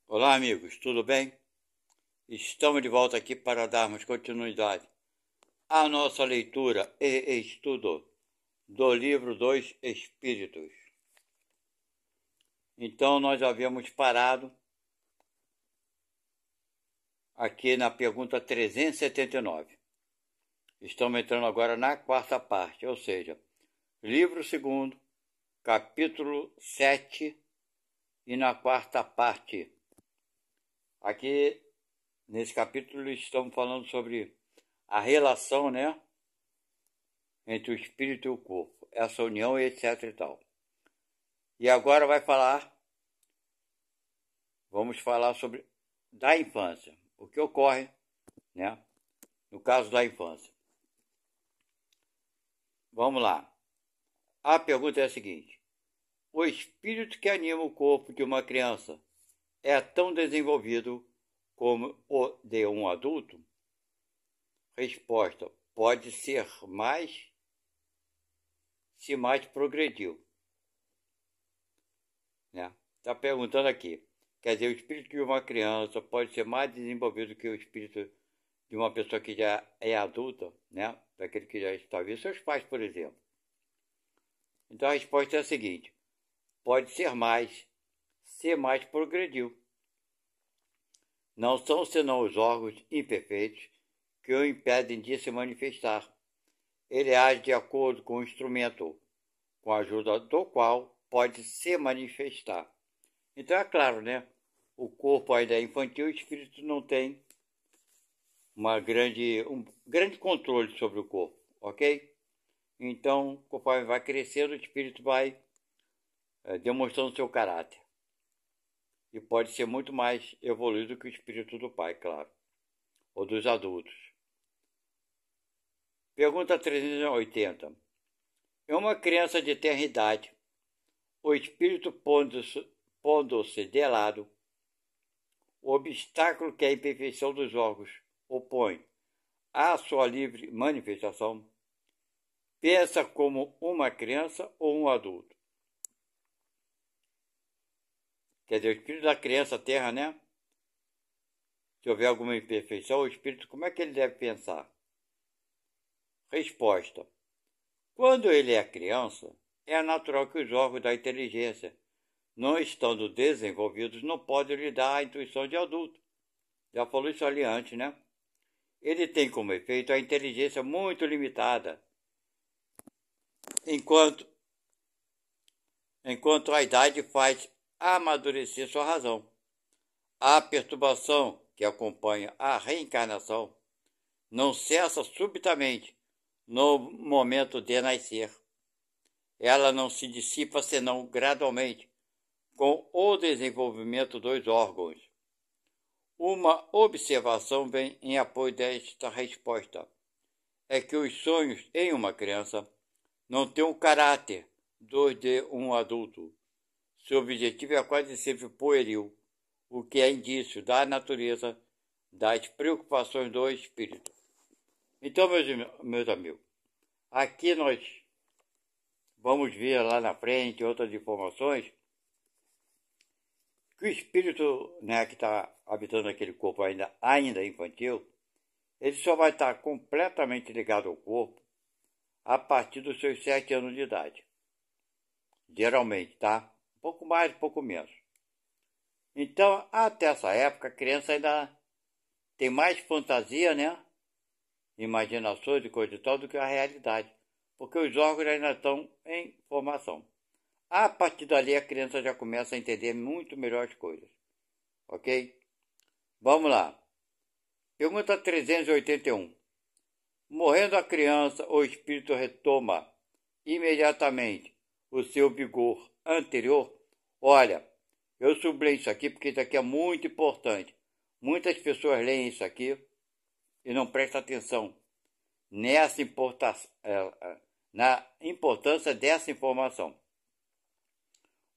Olá, amigos, tudo bem? Estamos de volta aqui para darmos continuidade à nossa leitura e estudo do livro dos Espíritos. Então, nós havíamos parado aqui na pergunta 379. Estamos entrando agora na quarta parte, ou seja, livro segundo, capítulo 7 e na quarta parte. Aqui, nesse capítulo, estamos falando sobre a relação, entre o espírito e o corpo, essa união, etc e tal. E agora vamos falar sobre da infância, o que ocorre, no caso da infância. Vamos lá. A pergunta é a seguinte: o espírito que anima o corpo de uma criança é tão desenvolvido como o de um adulto? Resposta: pode ser mais, se mais progrediu. Está perguntando aqui. Quer dizer, o espírito de uma criança pode ser mais desenvolvido que o espírito de uma pessoa que já é adulta, daquele que já está vivo, seus pais, por exemplo. Então a resposta é a seguinte: pode ser mais, se mais progrediu. Não são senão os órgãos imperfeitos que o impedem de se manifestar. Ele age de acordo com o instrumento, com a ajuda do qual pode se manifestar. Então é claro, o corpo ainda é infantil, o espírito não tem um grande controle sobre o corpo, ok? Então, conforme vai crescendo, o espírito vai demonstrando seu caráter. E pode ser muito mais evoluído que o espírito do pai, claro, ou dos adultos. Pergunta 380. Em uma criança de tenra idade, o espírito pondo-se de lado, o obstáculo que a imperfeição dos órgãos opõe à sua livre manifestação, pensa como uma criança ou um adulto? Quer dizer, o espírito da criança terra, se houver alguma imperfeição, o espírito, como é que ele deve pensar? Resposta: quando ele é criança, é natural que os órgãos da inteligência, não estando desenvolvidos, não podem lhe dar a intuição de adulto. Já falou isso ali antes, Ele tem como efeito a inteligência muito limitada, enquanto a idade faz amadurecer sua razão. A perturbação que acompanha a reencarnação não cessa subitamente no momento de nascer. Ela não se dissipa senão gradualmente com o desenvolvimento dos órgãos. Uma observação vem em apoio desta resposta. É que os sonhos em uma criança não têm o caráter dos de um adulto. Seu objetivo é quase sempre pueril, o que é indício da natureza das preocupações do espírito. Então, meus amigos, aqui nós vamos ver lá na frente outras informações que o espírito, que está habitando aquele corpo ainda infantil, ele só vai estar completamente ligado ao corpo a partir dos seus 7 anos de idade. Geralmente, tá? Um pouco mais, um pouco menos. Então, até essa época, a criança ainda tem mais fantasia, imaginações e coisa e tal, do que a realidade. Porque os órgãos ainda estão em formação. A partir dali, a criança já começa a entender muito melhor as coisas. Ok? Vamos lá. Pergunta 381. Morrendo a criança, o espírito retoma imediatamente o seu vigor anterior? Olha, eu sublinho isso aqui porque isso aqui é muito importante. Muitas pessoas leem isso aqui e não prestam atenção na importância dessa informação.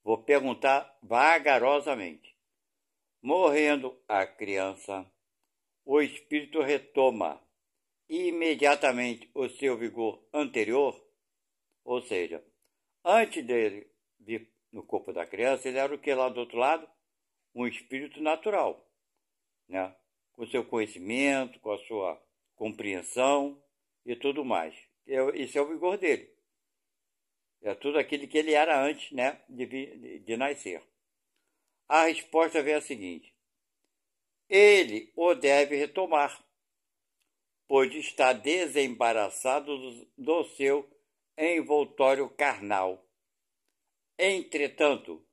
Vou perguntar vagarosamente. Morrendo a criança, o espírito retoma imediatamente o seu vigor anterior? Ou seja, antes dele vir no corpo da criança, ele era o que lá do outro lado? um espírito natural, né? Com seu conhecimento, com a sua compreensão e tudo mais. Esse é o vigor dele. É tudo aquilo que ele era antes, né, de nascer. A resposta vem a seguinte: ele o deve retomar, pois está desembaraçado do seu envoltório carnal. Entretanto,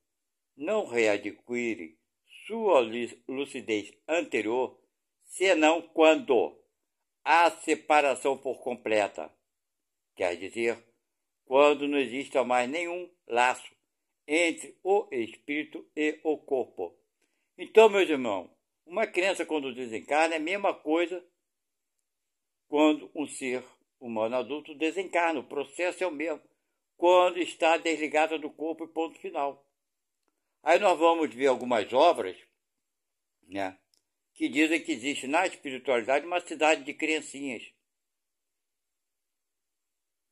não readquire sua lucidez anterior, senão quando a separação for completa, quer dizer, quando não exista mais nenhum laço entre o espírito e o corpo. Então, meus irmãos, uma criança quando desencarna é a mesma coisa quando um ser humano adulto desencarna. O processo é o mesmo. Quando está desligada do corpo e ponto final. Aí nós vamos ver algumas obras, né, que dizem que existe na espiritualidade uma cidade de criancinhas.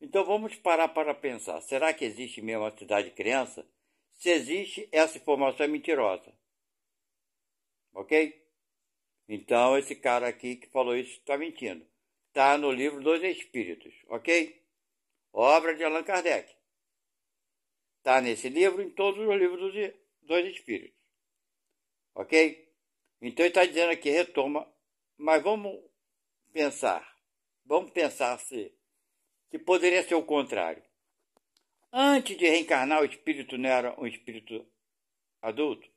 Então vamos parar para pensar. Será que existe mesmo uma cidade de criança? Se existe, essa informação é mentirosa. Ok? Então esse cara aqui que falou isso está mentindo. Está no livro dos Espíritos, ok? Obra de Allan Kardec. Está nesse livro, em todos os livros dos Espíritos. Ok? Então ele está dizendo aqui, retoma, mas vamos pensar. Vamos pensar se poderia ser o contrário. Antes de reencarnar, o espírito não era um espírito adulto?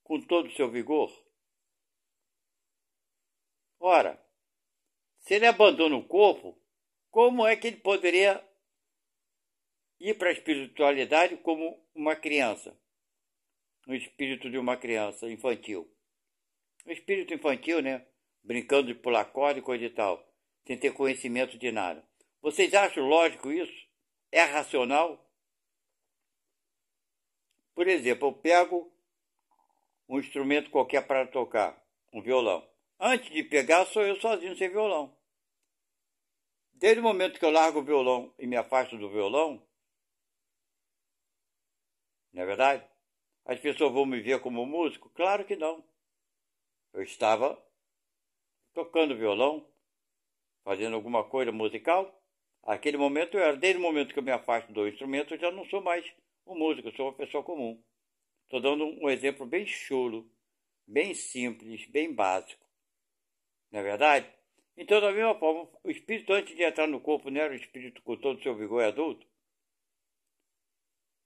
Com todo o seu vigor? Ora, se ele abandona o corpo, como é que ele poderia ir para a espiritualidade como uma criança? O espírito de uma criança infantil. O espírito infantil, né? Brincando de pular corda e coisa e tal, sem ter conhecimento de nada. Vocês acham lógico isso? É racional? Por exemplo, eu pego um instrumento qualquer para tocar, um violão. Antes de pegar, sou eu sozinho sem violão. Desde o momento que eu largo o violão e me afasto do violão, não é verdade? As pessoas vão me ver como músico? Claro que não. Eu estava tocando violão, fazendo alguma coisa musical. Aquele momento eu era. Desde o momento que eu me afasto do instrumento, eu já não sou mais um músico, eu sou uma pessoa comum. Estou dando um exemplo bem chulo, bem simples, bem básico. Não é verdade? Então, da mesma forma, o espírito antes de entrar no corpo não era o espírito com todo o seu vigor adulto?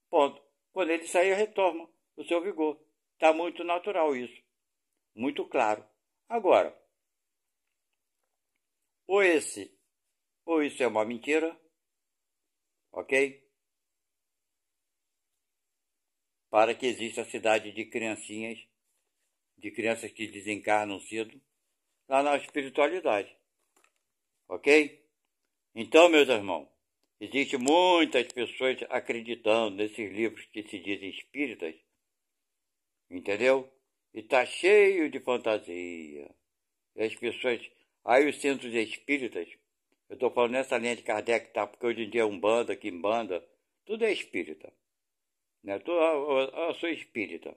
Ponto. Quando ele sair, retorna o seu vigor. Está muito natural isso. Muito claro. Agora, ou isso é uma mentira, ok? Para que exista a cidade de criancinhas, de crianças que desencarnam cedo, lá na espiritualidade. Ok? Então, meus irmãos, existem muitas pessoas acreditando nesses livros que se dizem espíritas, entendeu? E está cheio de fantasia. E as pessoas... Aí os centros espíritas, eu estou falando nessa linha de Kardec, tá? Porque hoje em dia é Umbanda, Quimbanda, tudo é espírita. Né? Eu sou espírita.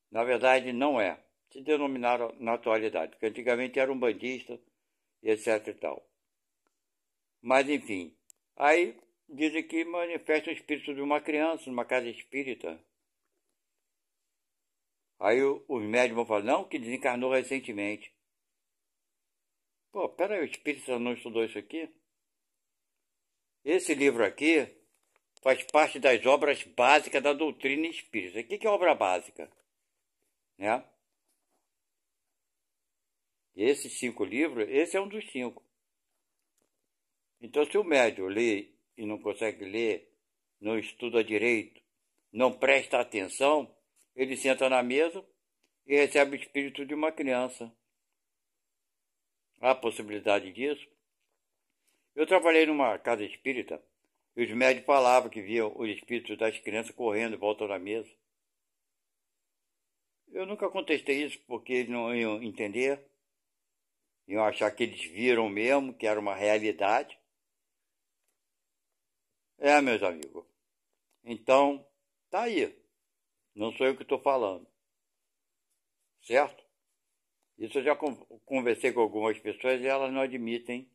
Na verdade, não é. Se denominaram na atualidade, porque antigamente era umbandista e etc e tal. Mas, enfim, aí dizem que manifesta o espírito de uma criança numa casa espírita. Aí os médicos vão falar, não, que desencarnou recentemente. Pô, peraí, o espírito não estudou isso aqui? Esse livro aqui faz parte das obras básicas da doutrina espírita. O que é obra básica? Né? Esses 5 livros, esse é um dos 5. Então, se o médium lê e não consegue ler, não estuda direito, não presta atenção, ele senta na mesa e recebe o espírito de uma criança. Há possibilidade disso? Eu trabalhei numa casa espírita e os médicos falavam que viam os espíritos das crianças correndo em volta da mesa. Eu nunca contestei isso porque eles não iam entender, iam achar que eles viram mesmo, que era uma realidade. Meus amigos. Então, tá aí. Não sou eu que estou falando. certo? Isso eu já conversei com algumas pessoas e elas não admitem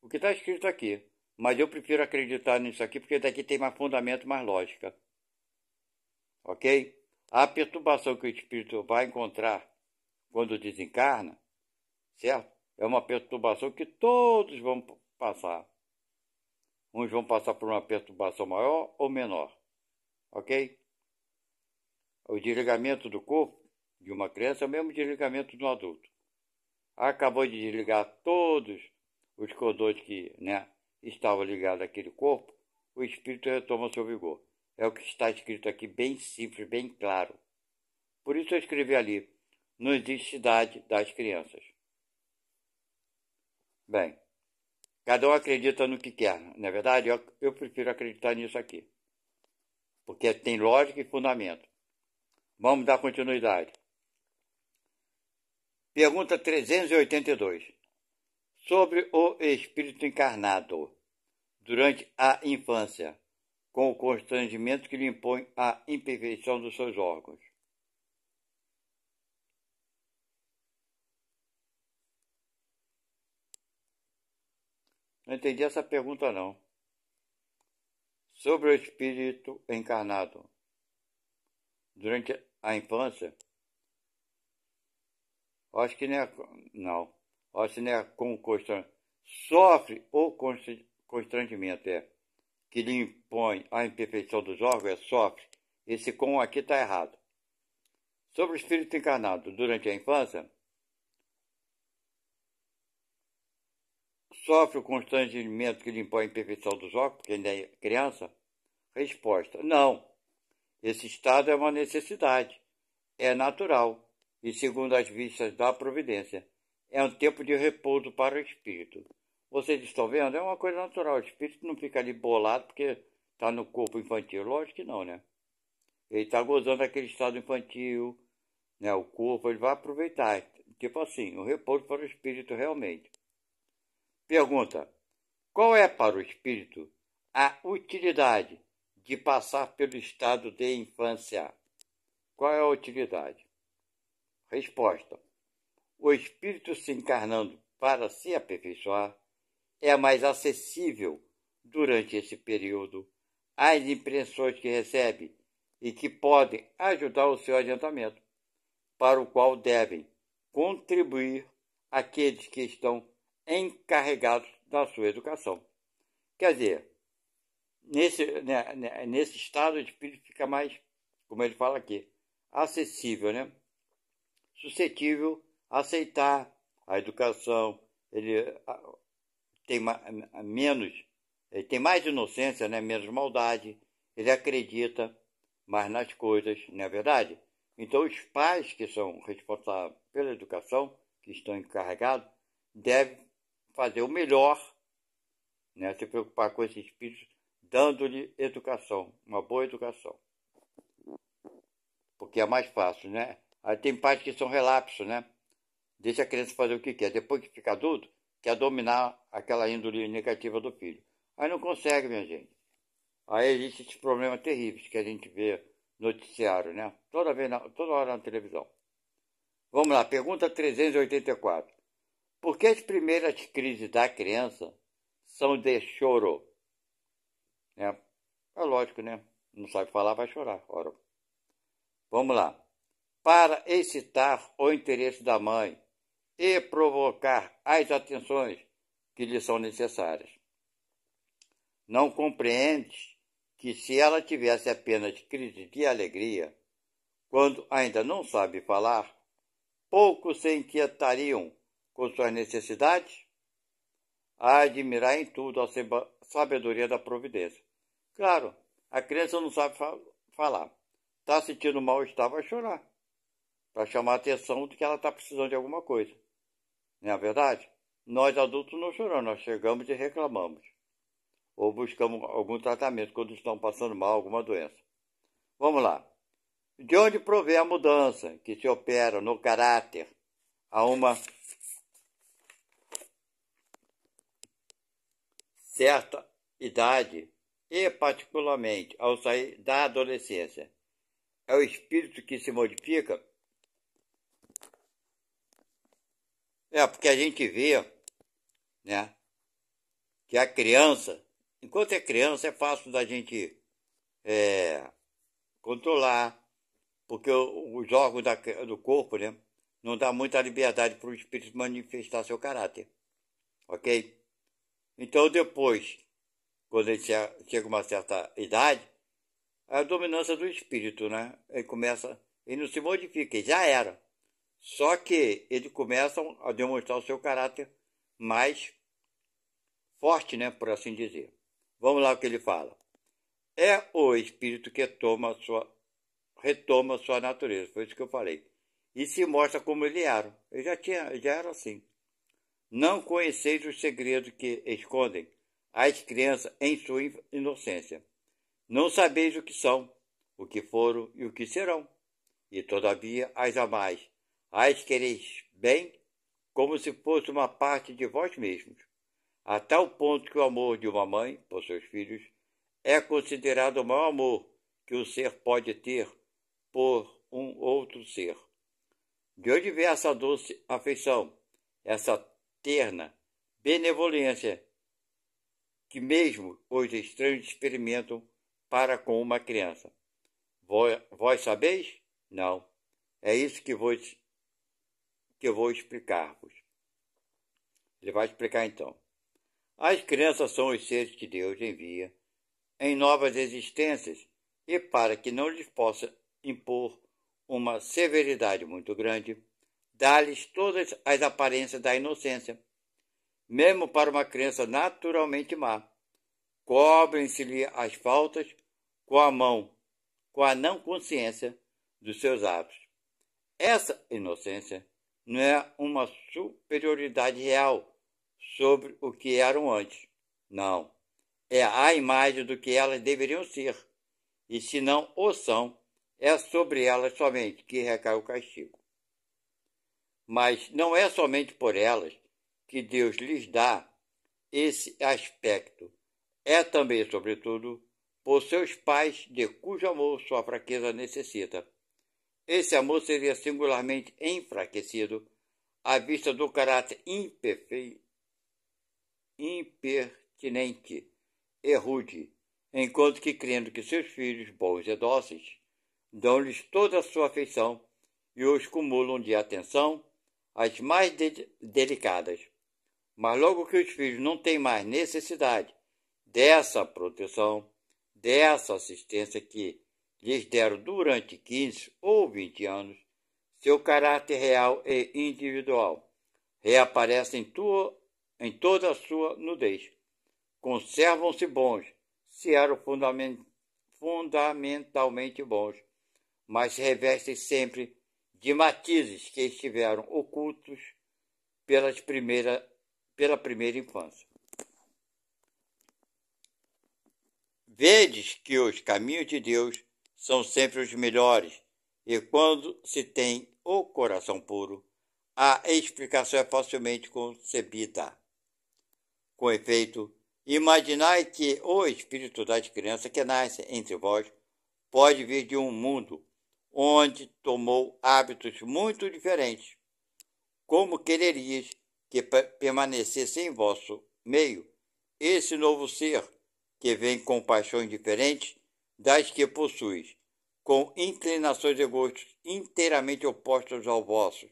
o que está escrito aqui. Mas eu prefiro acreditar nisso aqui porque daqui tem mais fundamento, mais lógica. Ok? A perturbação que o espírito vai encontrar quando desencarna, certo? É uma perturbação que todos vão passar. Uns vão passar por uma perturbação maior ou menor. Ok? O desligamento do corpo de uma criança é o mesmo desligamento de um adulto. Acabou de desligar todos os cordões que estavam ligados àquele corpo, o espírito retoma seu vigor. É o que está escrito aqui, bem simples, bem claro. Por isso eu escrevi ali, não existe idade das crianças. Bem, cada um acredita no que quer, não é verdade? Eu prefiro acreditar nisso aqui, porque tem lógica e fundamento. Vamos dar continuidade. Pergunta 382. Sobre o espírito encarnado durante a infância, com o constrangimento que lhe impõe a imperfeição dos seus órgãos. Não entendi essa pergunta, não. Sobre o espírito encarnado durante a infância, acho que não. Acho que não é com constrangimento. Sofre o constrangimento, que lhe impõe a imperfeição dos órgãos, sofre. Esse com aqui está errado. Sobre o espírito encarnado durante a infância, sofre o constrangimento que lhe impõe a imperfeição dos órgãos, porque ainda é criança? Resposta: não. Esse estado é uma necessidade, é natural e, segundo as vistas da providência, é um tempo de repouso para o espírito. Vocês estão vendo? É uma coisa natural. O espírito não fica ali bolado porque está no corpo infantil. Lógico que não, né? Ele está gozando daquele estado infantil, né? O corpo, ele vai aproveitar. Tipo assim, o repouso para o espírito realmente. Pergunta: qual é para o espírito a utilidade de passar pelo estado de infância? Qual é a utilidade? Resposta: o espírito se encarnando para se aperfeiçoar é mais acessível durante esse período às impressões que recebe e que podem ajudar o seu adiantamento, para o qual devem contribuir aqueles que estão encarregados da sua educação. Quer dizer, nesse estado o espírito fica mais, como ele fala aqui, acessível, né? Suscetível a aceitar a educação, ele tem menos, ele tem mais inocência, né? Menos maldade, ele acredita mais nas coisas, não é verdade? Então os pais que são responsáveis pela educação, que estão encarregados, devem fazer o melhor, né? Se preocupar com esse espírito, dando-lhe educação, uma boa educação. Porque é mais fácil, né? Aí tem pais que são relapsos, né? Deixa a criança fazer o que quer. Depois que fica adulto, quer dominar aquela índole negativa do filho. Aí não consegue, minha gente. Aí existem esses problemas terríveis que a gente vê no noticiário, né? Toda hora na televisão. Vamos lá, pergunta 384. Por que as primeiras crises da criança são de choro? É lógico, né? Não sabe falar, vai chorar. Ora. Vamos lá. Para excitar o interesse da mãe e provocar as atenções que lhe são necessárias. Não compreendes que se ela tivesse apenas crise de alegria, quando ainda não sabe falar, poucos se inquietariam com suas necessidades? A admirar em tudo a sabedoria da providência. Claro, a criança não sabe falar. Está sentindo mal-estar, vai chorar. Para chamar a atenção de que ela está precisando de alguma coisa. Não é verdade? Nós adultos não choramos, nós chegamos e reclamamos. Ou buscamos algum tratamento quando estão passando mal, alguma doença. Vamos lá. De onde provém a mudança que se opera no caráter a uma certa idade e, particularmente, ao sair da adolescência? É o espírito que se modifica? Porque a gente vê, né, que a criança, enquanto é criança, é fácil da gente controlar, porque os órgãos do corpo, né, não dá muita liberdade para o espírito manifestar seu caráter, ok? Então depois, quando ele chega a uma certa idade, a dominância do espírito, né, ele não se modifica, ele já era. Só que eles começam a demonstrar o seu caráter mais forte, né, por assim dizer. Vamos lá o que ele fala. É o espírito que retoma sua natureza, foi isso que eu falei. E se mostra como ele era. Ele já era assim. Não conheceis os segredos que escondem as crianças em sua inocência. Não sabeis o que são, o que foram e o que serão. E todavia as amais, as quereis bem, como se fosse uma parte de vós mesmos, a tal ponto que o amor de uma mãe por seus filhos é considerado o maior amor que o ser pode ter por um outro ser. De onde vem essa doce afeição, essa terna benevolência que mesmo os estranhos experimentam para com uma criança? Vós sabeis? Não. É isso que eu vou explicar-vos. Ele vai explicar então. As crianças são os seres que Deus envia em novas existências e para que não lhes possa impor uma severidade muito grande, dá-lhes todas as aparências da inocência, mesmo para uma criança naturalmente má. Cobrem-se-lhe as faltas com a não consciência dos seus atos. Essa inocência não é uma superioridade real sobre o que eram antes. Não. É a imagem do que elas deveriam ser. E se não o são, é sobre elas somente que recai o castigo. Mas não é somente por elas que Deus lhes dá esse aspecto. É também, sobretudo, por seus pais, de cujo amor sua fraqueza necessita. Esse amor seria singularmente enfraquecido à vista do caráter impertinente e rude, enquanto que, crendo que seus filhos, bons e dóceis, dão-lhes toda a sua afeição e os cumulam de atenção as mais delicadas. Mas logo que os filhos não têm mais necessidade dessa proteção, dessa assistência que lhes deram durante 15 ou 20 anos, seu caráter real e individual reaparece em toda a sua nudez. Conservam-se bons, se eram fundamentalmente bons, mas se revestem sempre de matizes que estiveram ocultos pela primeira infância. Vedes que os caminhos de Deus são sempre os melhores, e quando se tem o coração puro, a explicação é facilmente concebida. Com efeito, imaginai que o espírito das crianças que nasce entre vós pode vir de um mundo onde tomou hábitos muito diferentes. Como quererias que permanecesse em vosso meio esse novo ser que vem com paixões diferentes das que possuis, com inclinações e gostos inteiramente opostos aos vossos?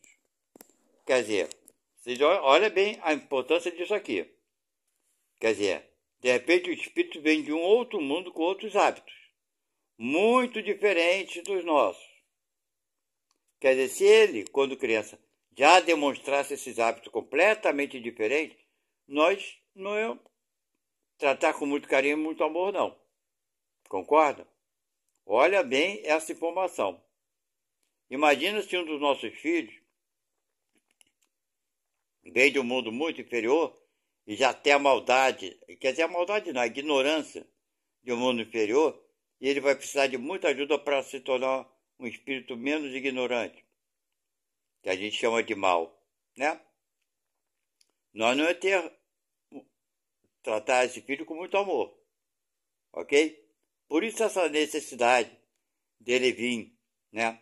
Quer dizer, vocês olhem bem a importância disso aqui. Quer dizer, de repente o espírito vem de um outro mundo com outros hábitos, muito diferentes dos nossos. Quer dizer, se ele, quando criança, já demonstrasse esses hábitos completamente diferentes, nós não íamos tratar com muito carinho e muito amor, não. Concorda? Olha bem essa informação. Imagina se um dos nossos filhos vem de um mundo muito inferior e já tem a maldade, quer dizer, a maldade não, a ignorância de um mundo inferior, e ele vai precisar de muita ajuda para se tornar um espírito menos ignorante, que a gente chama de mal, né? Nós não vamos tratar esse filho com muito amor, ok? Por isso essa necessidade dele vir, né,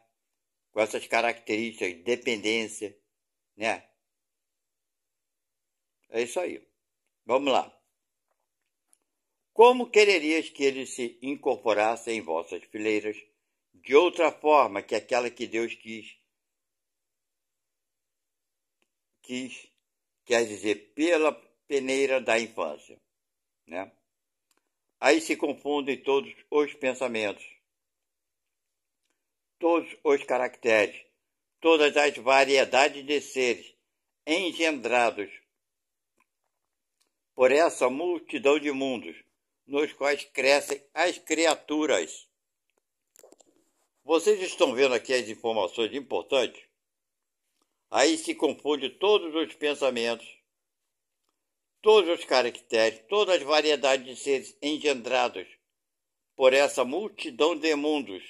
com essas características de dependência, né, É isso aí. Vamos lá. Como quererias que ele se incorporasse em vossas fileiras de outra forma que aquela que Deus quis, quer dizer, pela peneira da infância, né? Aí se confundem todos os pensamentos, todos os caracteres, todas as variedades de seres engendrados por essa multidão de mundos, nos quais crescem as criaturas. Vocês estão vendo aqui as informações importantes? Aí se confunde todos os pensamentos, todos os caracteres, todas as variedades de seres engendrados por essa multidão de mundos.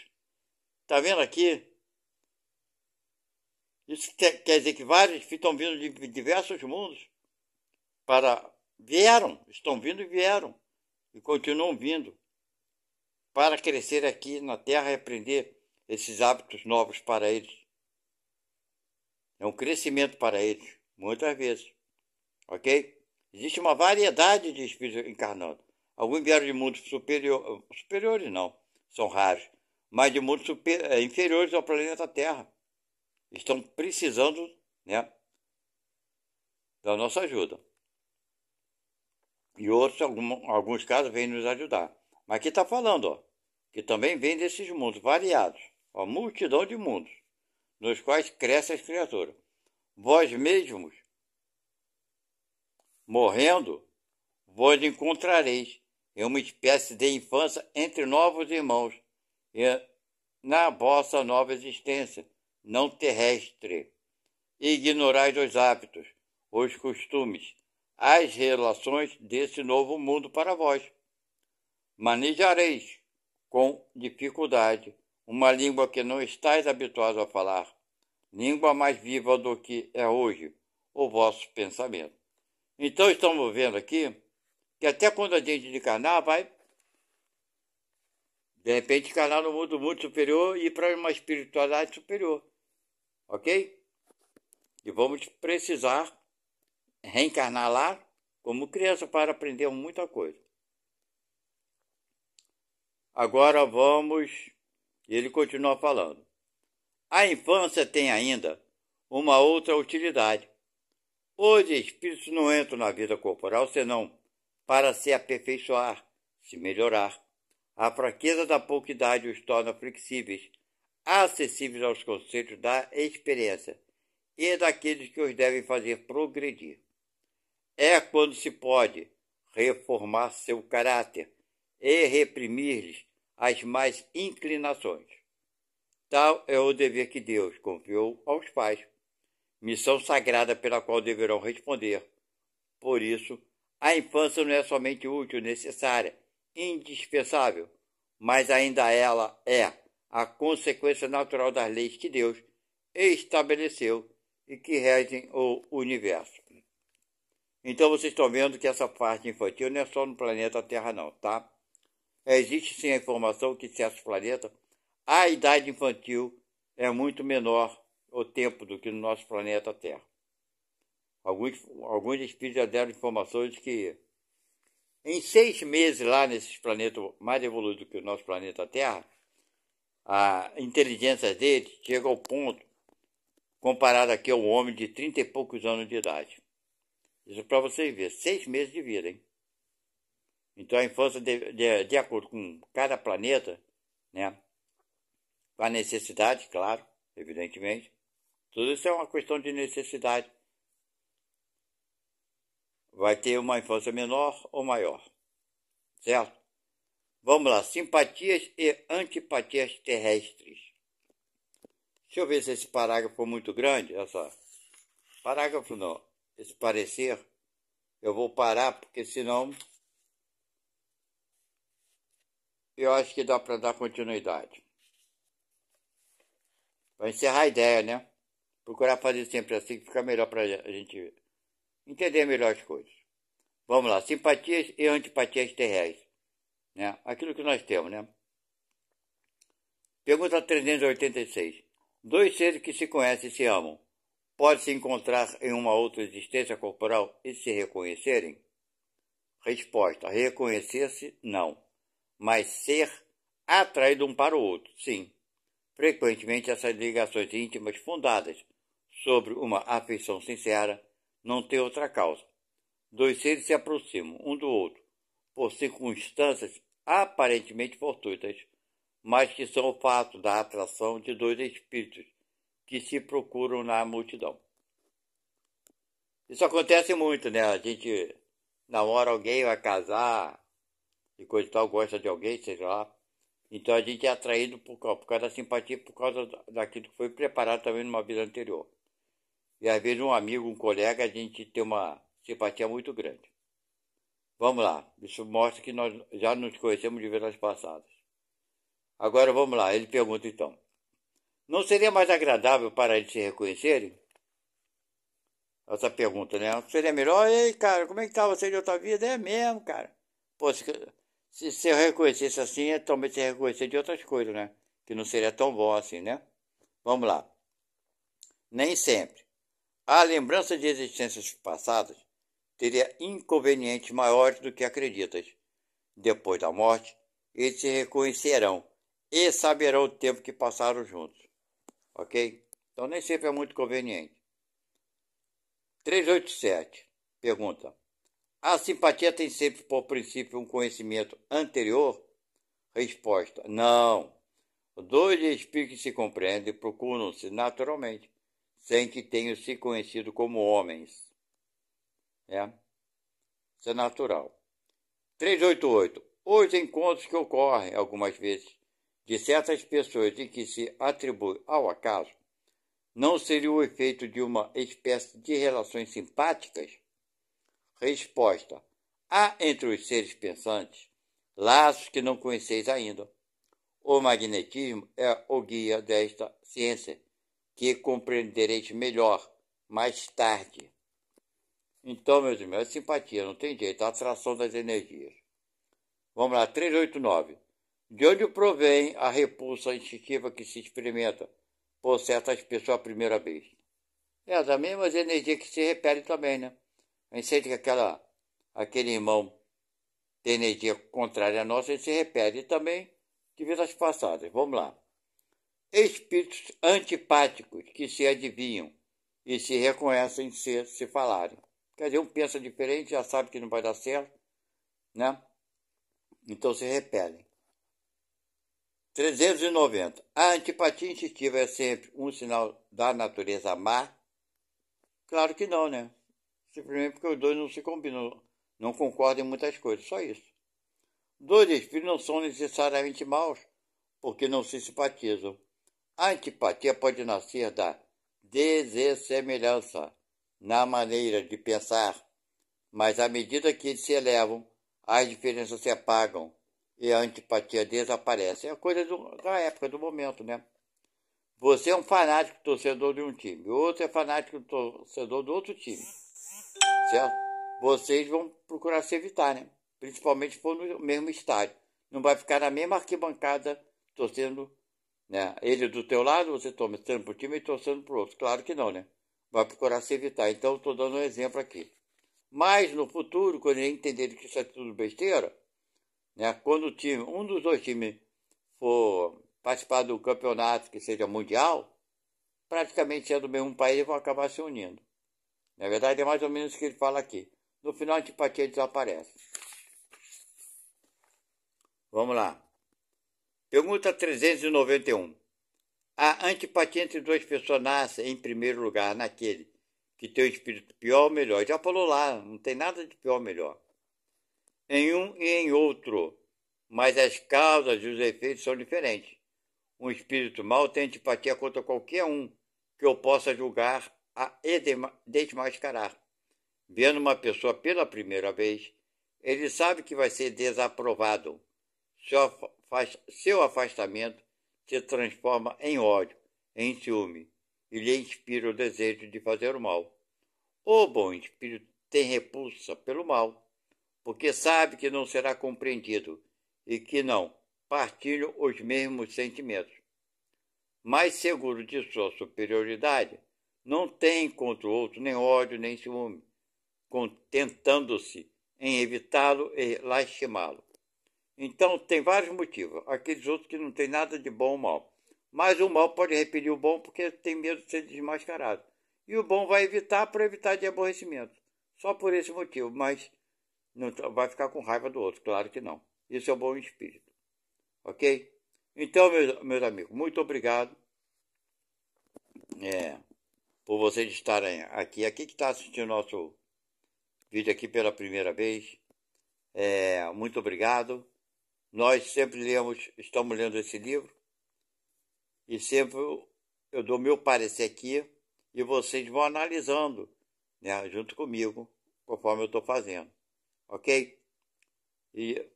Está vendo aqui? Isso quer dizer que vários estão vindo de diversos mundos estão vindo e vieram, e continuam vindo, para crescer aqui na Terra e aprender esses hábitos novos para eles. É um crescimento para eles, muitas vezes. Ok? Existe uma variedade de espíritos encarnando. Alguns vieram de mundos superiores não, são raros, mas de mundos inferiores ao planeta Terra. Estão precisando, né, da nossa ajuda. E outros, alguns casos, vêm nos ajudar. Mas aqui está falando, ó, que também vem desses mundos variados, a multidão de mundos, nos quais crescem as criaturas. Vós mesmos, morrendo, vós encontrareis em uma espécie de infância entre novos irmãos, e na vossa nova existência, não terrestre. Ignorais os hábitos, os costumes, as relações desse novo mundo para vós. Manejareis com dificuldade uma língua que não estáis habituados a falar, língua mais viva do que é hoje o vosso pensamento. Então estamos vendo aqui que até quando a gente encarnar, vai de repente encarnar no mundo muito superior e ir para uma espiritualidade superior. Ok? E vamos precisar reencarnar lá como criança para aprender muita coisa. Agora vamos... Ele continua falando. A infância tem ainda uma outra utilidade. Os espíritos não entram na vida corporal senão para se aperfeiçoar, se melhorar. A fraqueza da pouca idade os torna flexíveis, acessíveis aos conceitos da experiência e daqueles que os devem fazer progredir. É quando se pode reformar seu caráter e reprimir-lhes as más inclinações. Tal é o dever que Deus confiou aos pais, missão sagrada pela qual deverão responder. Por isso, a infância não é somente útil, necessária, indispensável, mas ainda ela é a consequência natural das leis que Deus estabeleceu e que regem o universo. Então vocês estão vendo que essa parte infantil não é só no planeta Terra não, tá? Existe sim a informação que em certos planetas a idade infantil é muito menor o tempo do que no nosso planeta Terra. Alguns espíritos já deram informações que em 6 meses lá nesses planetas mais evoluídos do que o nosso planeta Terra, a inteligência deles chega ao ponto comparado aqui ao homem de 30 e poucos anos de idade. Isso para vocês verem, 6 meses de vida, hein? Então a infância, de acordo com cada planeta, né? Com a necessidade, claro, evidentemente. Tudo isso é uma questão de necessidade. Vai ter uma infância menor ou maior. Certo? Vamos lá. Simpatias e antipatias terrestres. Deixa eu ver se esse parágrafo for muito grande. Parágrafo não. Esse parecer. Eu vou parar, porque senão eu acho que dá para dar continuidade. Para encerrar a ideia, né? Procurar fazer sempre assim, que fica melhor para a gente entender melhor as coisas. Vamos lá. Simpatias e antipatias terrestres. Né? Aquilo que nós temos, né? Pergunta 386. 2 seres que se conhecem e se amam. pode se encontrar em uma outra existência corporal e se reconhecerem? Resposta: reconhecer-se, não, mas ser atraído um para o outro, sim. Frequentemente, essas ligações íntimas fundadas sobre uma afeição sincera não têm outra causa. Dois seres se aproximam um do outro por circunstâncias aparentemente fortuitas, mas que são o fato da atração de dois espíritos que se procuram na multidão. Isso acontece muito, né? A gente namora alguém, vai casar, e coisa e tal, gosta de alguém, seja lá. Então a gente é atraído por causa da simpatia, por causa daquilo que foi preparado também numa vida anterior. E às vezes um amigo, um colega, a gente tem uma simpatia muito grande. Vamos lá, isso mostra que nós já nos conhecemos de vidas passadas. Agora vamos lá, ele pergunta então: não seria mais agradável para eles se reconhecerem? Essa pergunta, né? Seria melhor, ei, cara, como é que tá você de outra vida? É mesmo, cara. Pô, se eu reconhecesse assim, é também se reconhecer de outras coisas, né? Que não seria tão bom assim, né? Vamos lá. Nem sempre. A lembrança de existências passadas teria inconvenientes maiores do que acreditas. Depois da morte, eles se reconhecerão e saberão o tempo que passaram juntos. Ok? Então nem sempre é muito conveniente. 387. Pergunta: a simpatia tem sempre por princípio um conhecimento anterior? Resposta: não. Dois espíritos que se compreendem procuram-se naturalmente, sem que tenham se conhecido como homens. Isso é natural. 388. Os encontros que ocorrem algumas vezes de certas pessoas e que se atribui ao acaso não seria o efeito de uma espécie de relações simpáticas? Resposta: há entre os seres pensantes laços que não conheceis ainda. O magnetismo é o guia desta ciência, que compreendereis melhor mais tarde. Então, meus irmãos, é simpatia, não tem jeito, a atração das energias. Vamos lá, 389. De onde provém a repulsa instintiva que se experimenta por certas pessoas a primeira vez? É das mesmas energias que se repelem também, né? A gente sente que aquele irmão tem energia contrária à nossa, ele se repele. E também de vidas passadas. Vamos lá. Espíritos antipáticos que se adivinham e se reconhecem se falarem. Quer dizer, um pensa diferente, já sabe que não vai dar certo, né? Então se repelem. 390. A antipatia instintiva é sempre um sinal da natureza má? Claro que não, né? Simplesmente porque os dois não se combinam, não concordam em muitas coisas, só isso. Dois espíritos não são necessariamente maus, porque não se simpatizam. A antipatia pode nascer da dessemelhança na maneira de pensar, mas à medida que eles se elevam, as diferenças se apagam e a antipatia desaparece. É a coisa da época, do momento, né? Você é um fanático torcedor de um time, o outro é fanático torcedor do outro time, certo? Vocês vão procurar se evitar, né? Principalmente se for no mesmo estádio. Não vai ficar na mesma arquibancada torcendo, né? Ele do teu lado, você torcendo para o time e torcendo para o outro. Claro que não, né? Vai procurar se evitar. Então, estou dando um exemplo aqui. Mas, no futuro, quando eles entenderem que isso é tudo besteira, né? Quando um dos dois times for participar do campeonato que seja mundial, praticamente é do mesmo país e vão acabar se unindo. Na verdade, é mais ou menos o que ele fala aqui. No final, a antipatia desaparece. Vamos lá. Pergunta 391. A antipatia entre duas pessoas nasce, em primeiro lugar, naquele que tem o espírito pior ou melhor. Já falou lá, não tem nada de pior ou melhor. Em um e em outro, mas as causas e os efeitos são diferentes. Um espírito mau tem antipatia contra qualquer um que eu possa julgar e desmascarar. Vendo uma pessoa pela primeira vez, ele sabe que vai ser desaprovado. Seu afastamento se transforma em ódio, em ciúme, e lhe inspira o desejo de fazer o mal. O bom espírito tem repulsa pelo mal, porque sabe que não será compreendido e que não partilham os mesmos sentimentos. Mais seguro de sua superioridade, não tem contra o outro nem ódio, nem ciúme, contentando-se em evitá-lo e lastimá-lo. Então, tem vários motivos. Aqueles outros que não tem nada de bom ou mal. Mas o mal pode repelir o bom porque tem medo de ser desmascarado. E o bom vai evitar para evitar de aborrecimento. Só por esse motivo, mas não vai ficar com raiva do outro, claro que não. Isso é o bom espírito. Ok? Então, meus amigos, muito obrigado por vocês estarem aqui. Aqui que está assistindo nosso vídeo aqui pela primeira vez. Muito obrigado. Nós sempre estamos lendo esse livro. E sempre eu dou meu parecer aqui e vocês vão analisando, né, junto comigo, conforme eu estou fazendo. Ok? E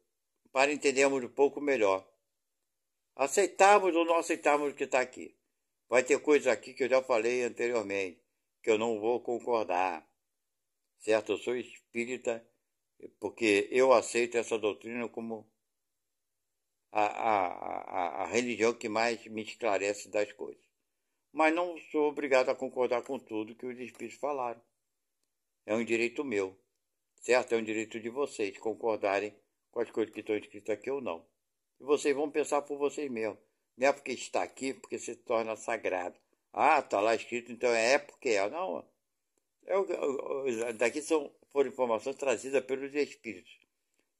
para entendermos um pouco melhor. Aceitarmos ou não aceitarmos o que está aqui. Vai ter coisas aqui que eu já falei anteriormente, que eu não vou concordar. Certo? Eu sou espírita porque eu aceito essa doutrina como a religião que mais me esclarece das coisas. Mas não sou obrigado a concordar com tudo que os espíritos falaram. É um direito meu, certo? É um direito de vocês concordarem com as coisas que estão escritas aqui ou não. E vocês vão pensar por vocês mesmos. Não é porque está aqui, porque se torna sagrado. Ah, está lá escrito, então é porque é. Não, daqui foram informações trazidas pelos espíritos.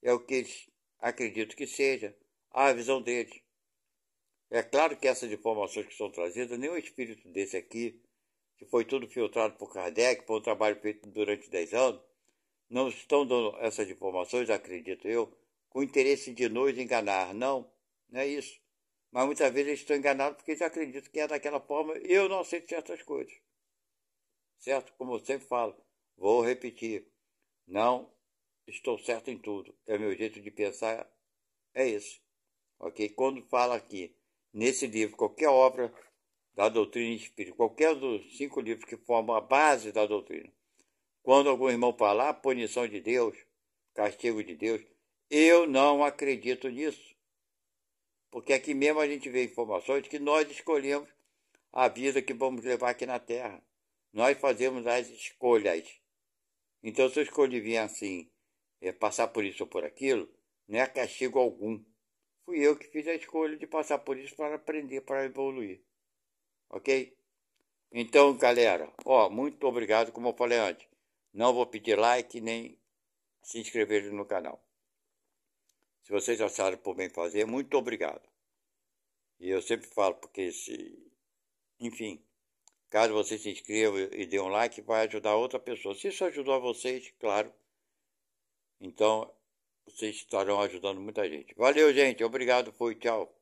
É o que eles acreditam que seja a visão deles. É claro que essas informações que são trazidas, nenhum espírito desse aqui, que foi tudo filtrado por Kardec, por um trabalho feito durante 10 anos, não estão dando essas informações, acredito eu, com o interesse de nos enganar. Não, não é isso. Mas muitas vezes eles estão enganados porque eles acreditam que é daquela forma. Eu não aceito certas coisas. Certo? Como eu sempre falo, vou repetir. Não estou certo em tudo. É o meu jeito de pensar, é esse. Ok? Quando fala aqui, nesse livro, qualquer obra da doutrina espírita, qualquer dos 5 livros que formam a base da doutrina, quando algum irmão falar punição de Deus, castigo de Deus, eu não acredito nisso. Porque aqui mesmo a gente vê informações que nós escolhemos a vida que vamos levar aqui na Terra. Nós fazemos as escolhas. Então, se eu escolhi vir assim, passar por isso ou por aquilo, não é castigo algum. Fui eu que fiz a escolha de passar por isso para aprender, para evoluir. Ok? Então, galera, muito obrigado, como eu falei antes. Não vou pedir like nem se inscrever no canal. Se vocês acharam por bem fazer, muito obrigado. E eu sempre falo, porque enfim, caso vocês se inscrevam e dê um like, vai ajudar outra pessoa. Se isso ajudou a vocês, claro, então vocês estarão ajudando muita gente. Valeu, gente. Obrigado. Tchau.